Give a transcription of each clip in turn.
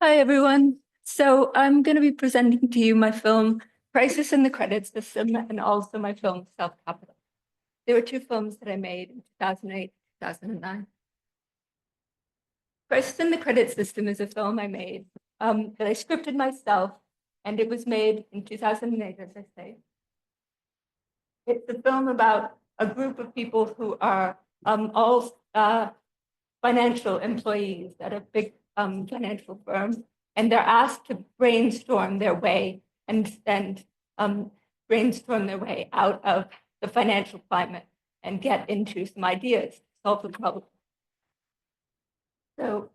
Hi, everyone. So I'm going to be presenting to you my film, Crisis in the Credit System, and also my film, Self-Capital. There were two films that I made in 2008, 2009. Crisis in the Credit System is a film I made that I scripted myself, and it was made in 2008, as I say. It's a film about a group of people who are all financial employees at a big financial firm, and they're asked to brainstorm their way and brainstorm their way out of the financial climate and get into some ideas to solve the problem. So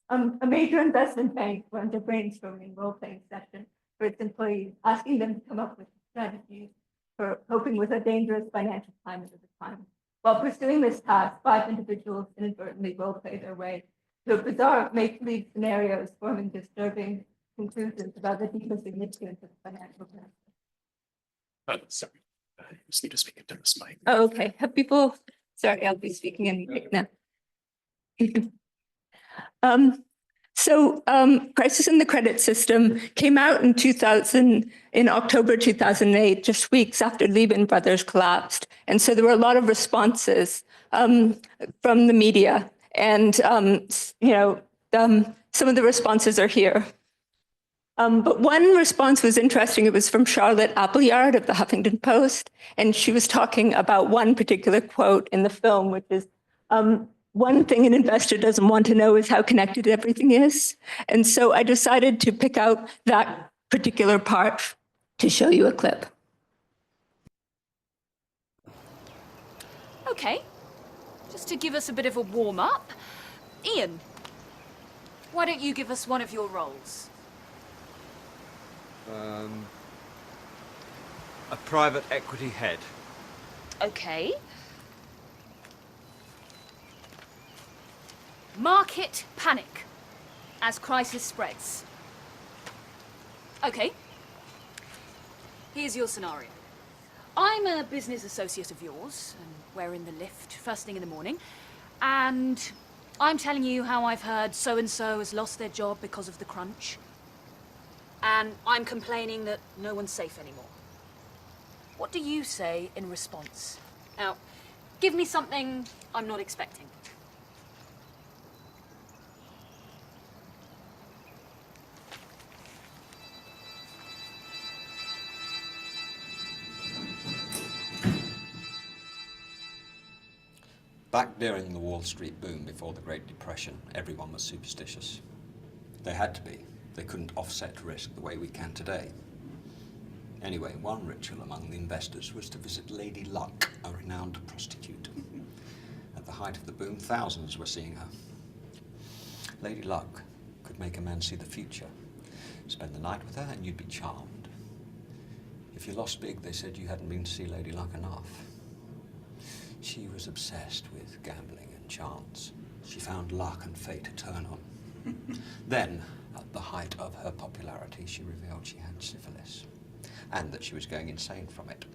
a major investment bank runs a brainstorming role-playing session for its employees, asking them to come up with strategies for coping with a dangerous financial climate at the time. While pursuing this task, 5 individuals inadvertently role-play their way to bizarre make-believe scenarios, forming disturbing conclusions about the deeper significance of the financial crisis. Sorry, I just need to speak into this mic. Oh, okay. Have people? Sorry, I'll be speaking in mic now. Crisis in the Credit System came out in October 2008, just weeks after Lehman Brothers collapsed. And so there were a lot of responses from the media. And, some of the responses are here. But one response was interesting. It was from Charlotte Appleyard of the Huffington Post. And she was talking about one particular quote in the film, which is, one thing an investor doesn't want to know is how connected everything is. And so I decided to pick out that particular part to show you a clip. Okay, just to give us a bit of a warm-up, Ian, why don't you give us one of your roles? A private equity head. Okay. Market panic as crisis spreads. Okay. Here's your scenario. I'm a business associate of yours, and we're in the lift first thing in the morning, and I'm telling you how I've heard so-and-so has lost their job because of the crunch. And I'm complaining that no one's safe anymore. What do you say in response? Now, give me something I'm not expecting. Back during the Wall Street boom before the Great Depression, everyone was superstitious. They had to be. They couldn't offset risk the way we can today. Anyway, one ritual among the investors was to visit Lady Luck, a renowned prostitute. At the height of the boom, thousands were seeing her. Lady Luck could make a man see the future. Spend the night with her and you'd be charmed. If you lost big, they said you hadn't been to see Lady Luck enough. She was obsessed with gambling and chance. She found luck and fate to turn on. Then, at the height of her popularity, she revealed she had syphilis, and that she was going insane from it.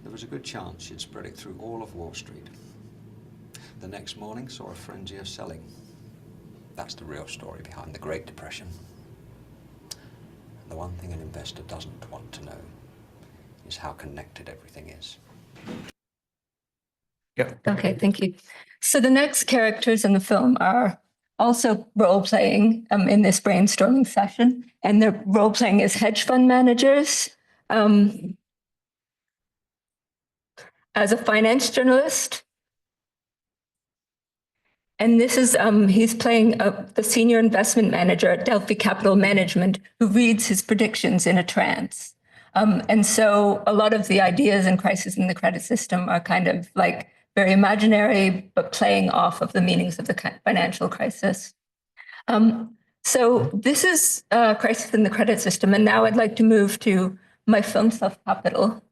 There was a good chance she'd spread it through all of Wall Street. The next morning saw a frenzy of selling. That's the real story behind the Great Depression. And the one thing an investor doesn't want to know is how connected everything is. Yeah. Okay, thank you. So the next characters in the film are also role-playing in this brainstorming session, and they're role-playing as hedge fund managers, as a finance journalist. And this is, he's playing the senior investment manager at Delphi Capital Management who reads his predictions in a trance. And so a lot of the ideas in Crisis in the Credit System are kind of like very imaginary, but playing off of the meanings of the financial crisis. So this is Crisis in the Credit System. And now I'd like to move to my film, Self-Capital.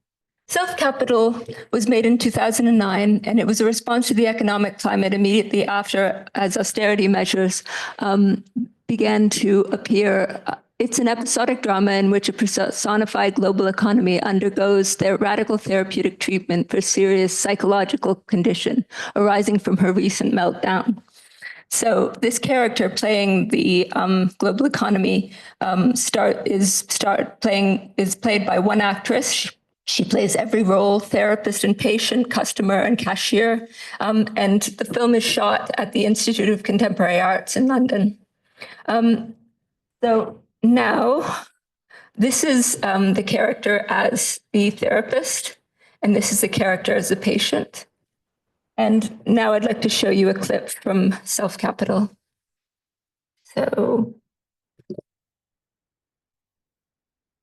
Self-Capital was made in 2009, and it was a response to the economic climate immediately after, as austerity measures began to appear. It's an episodic drama in which a personified global economy undergoes their radical therapeutic treatment for serious psychological condition arising from her recent meltdown. So this character playing the global economy is played by one actress. She plays every role: therapist and patient, customer and cashier. And the film is shot at the Institute of Contemporary Arts in London. So now this is the character as the therapist, and this is the character as the patient. And now I'd like to show you a clip from Self Capital. So,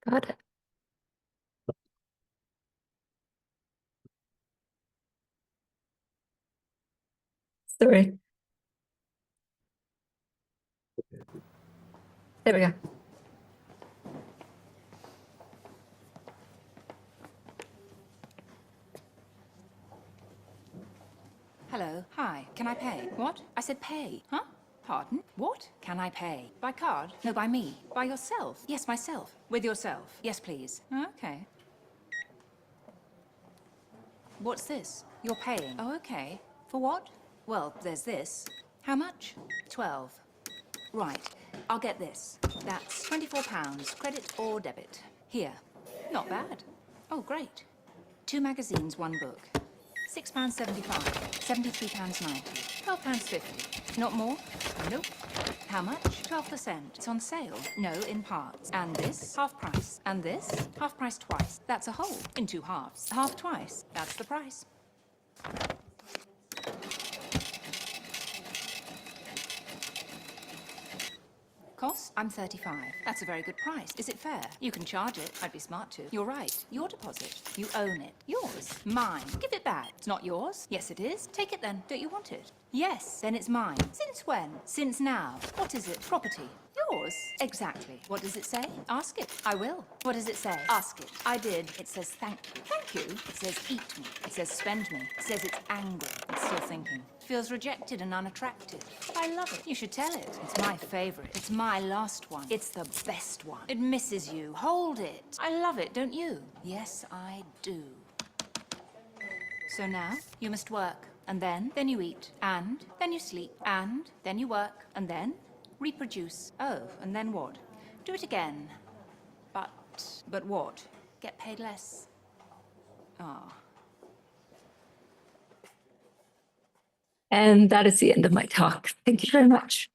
got it. Sorry. There we go. Hello. Hi. Can I pay? What? I said pay. Huh? Pardon? What? Can I pay? By card? No, by me. By yourself? Yes, myself. With yourself? Yes, please. Okay. What's this? You're paying. Oh, okay. For what? Well, there's this. How much? 12. Right. I'll get this. That's £24. Credit or debit. Here. Not bad. Oh, great. 2 magazines, 1 book. £6.75, £73.90, £12.50. Not more? Nope. How much? 12%. It's on sale. No, in parts. And this, half price. And this, half price twice. That's a whole, in 2 halves. Half twice. That's the price. Cost? I'm 35. That's a very good price. Is it fair? You can charge it. I'd be smart to. You're right. Your deposit. You own it. Yours. Mine. Give it back. It's not yours. Yes, it is. Take it then. Don't you want it? Yes, then it's mine. Since when? Since now. What is it? Property. Yours. Exactly. What does it say? Ask it. I will. What does it say? Ask it. I did. It says thank you. Thank you? It says eat me. It says spend me. It says it's angry. It's still thinking. Feels rejected and unattractive. I love it. You should tell it. It's my favorite. It's my last one. It's the best one. It misses you. Hold it. I love it, don't you? Yes, I do. So now, you must work. And then you eat. And then you sleep. And then you work. And then reproduce. Oh, and then what? Do it again. But what? Get paid less. Ah. And that is the end of my talk. Thank you very much.